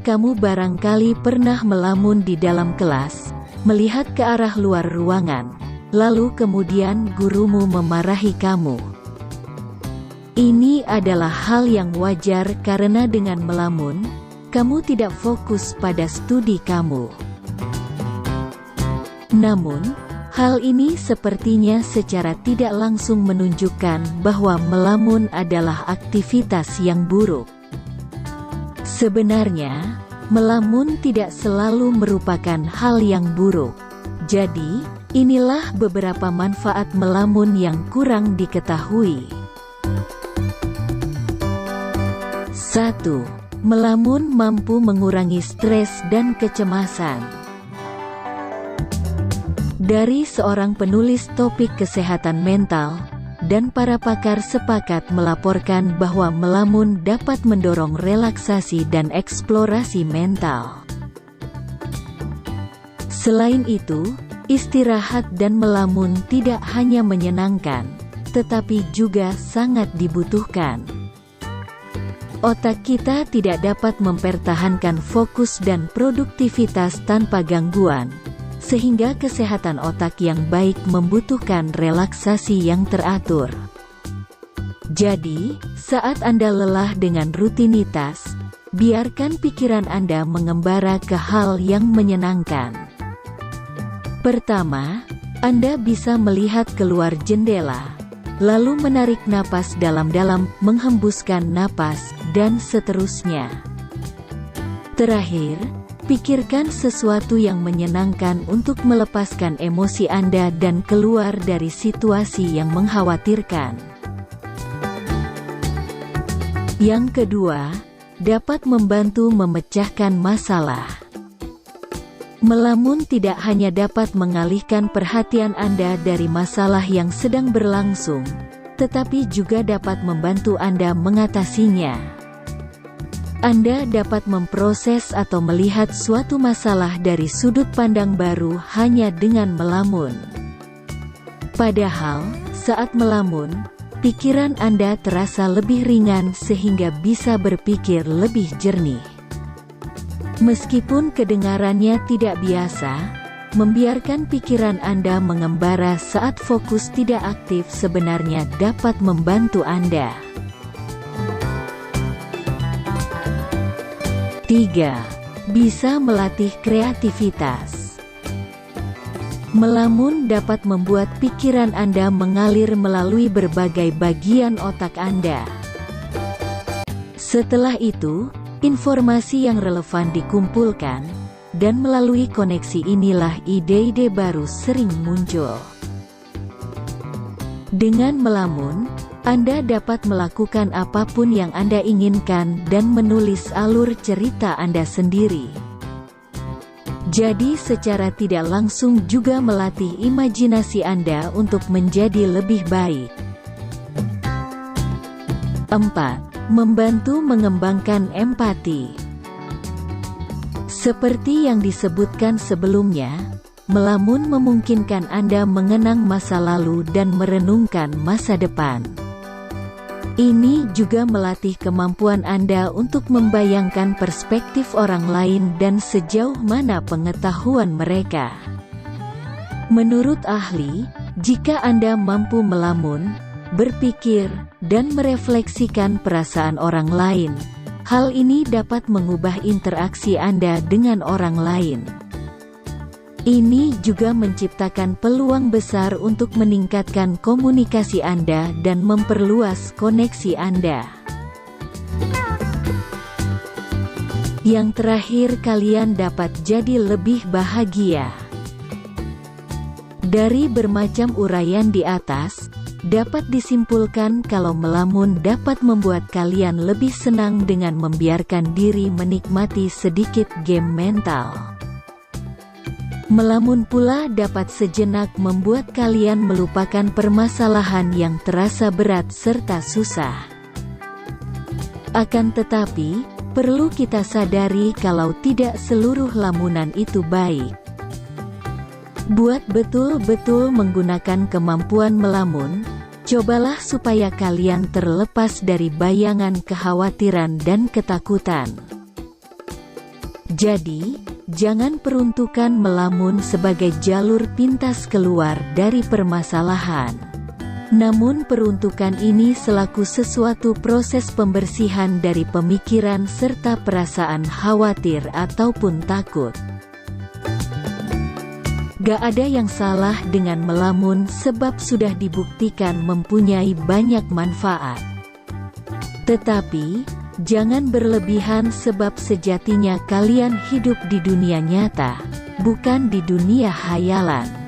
kamu barangkali pernah melamun di dalam kelas, melihat ke arah luar ruangan, lalu kemudian gurumu memarahi kamu. Ini adalah hal yang wajar karena dengan melamun, kamu tidak fokus pada studi kamu. Namun, hal ini sepertinya secara tidak langsung menunjukkan bahwa melamun adalah aktivitas yang buruk. Sebenarnya, melamun tidak selalu merupakan hal yang buruk. Jadi, inilah beberapa manfaat melamun yang kurang diketahui. 1. Melamun mampu mengurangi stres dan kecemasan. Dari seorang penulis topik kesehatan mental, dan para pakar sepakat melaporkan bahwa melamun dapat mendorong relaksasi dan eksplorasi mental. Selain itu, istirahat dan melamun tidak hanya menyenangkan, tetapi juga sangat dibutuhkan. Otak kita tidak dapat mempertahankan fokus dan produktivitas tanpa gangguan, sehingga kesehatan otak yang baik membutuhkan relaksasi yang teratur. Jadi, saat Anda lelah dengan rutinitas, biarkan pikiran Anda mengembara ke hal yang menyenangkan. Pertama, Anda bisa melihat keluar jendela, lalu menarik napas dalam-dalam, menghembuskan napas, dan seterusnya. Terakhir, pikirkan sesuatu yang menyenangkan untuk melepaskan emosi Anda dan keluar dari situasi yang mengkhawatirkan. Yang kedua, dapat membantu memecahkan masalah. Melamun tidak hanya dapat mengalihkan perhatian Anda dari masalah yang sedang berlangsung, tetapi juga dapat membantu Anda mengatasinya. Anda dapat memproses atau melihat suatu masalah dari sudut pandang baru hanya dengan melamun. Padahal, saat melamun, pikiran Anda terasa lebih ringan sehingga bisa berpikir lebih jernih. Meskipun kedengarannya tidak biasa, membiarkan pikiran Anda mengembara saat fokus tidak aktif sebenarnya dapat membantu Anda. 3. Bisa melatih kreativitas. Melamun dapat membuat pikiran Anda mengalir melalui berbagai bagian otak Anda. Setelah itu, informasi yang relevan dikumpulkan, dan melalui koneksi inilah ide-ide baru sering muncul. Dengan melamun, Anda dapat melakukan apapun yang Anda inginkan dan menulis alur cerita Anda sendiri. Jadi secara tidak langsung juga melatih imajinasi Anda untuk menjadi lebih baik. 4. Membantu mengembangkan empati. Seperti yang disebutkan sebelumnya, melamun memungkinkan Anda mengenang masa lalu dan merenungkan masa depan. Ini juga melatih kemampuan Anda untuk membayangkan perspektif orang lain dan sejauh mana pengetahuan mereka. Menurut ahli, jika Anda mampu melamun, berpikir, dan merefleksikan perasaan orang lain, hal ini dapat mengubah interaksi Anda dengan orang lain. Ini juga menciptakan peluang besar untuk meningkatkan komunikasi Anda dan memperluas koneksi Anda. Yang terakhir, kalian dapat jadi lebih bahagia. Dari bermacam uraian di atas, dapat disimpulkan kalau melamun dapat membuat kalian lebih senang dengan membiarkan diri menikmati sedikit game mental. Melamun pula dapat sejenak membuat kalian melupakan permasalahan yang terasa berat serta susah. Akan tetapi, perlu kita sadari kalau tidak seluruh lamunan itu baik. Buat betul-betul menggunakan kemampuan melamun, cobalah supaya kalian terlepas dari bayangan kekhawatiran dan ketakutan. Jadi, jangan peruntukan melamun sebagai jalur pintas keluar dari permasalahan. Namun peruntukan ini selaku sesuatu proses pembersihan dari pemikiran serta perasaan khawatir ataupun takut. Gak ada yang salah dengan melamun sebab sudah dibuktikan mempunyai banyak manfaat. Tetapi, jangan berlebihan sebab sejatinya kalian hidup di dunia nyata, bukan di dunia hayalan.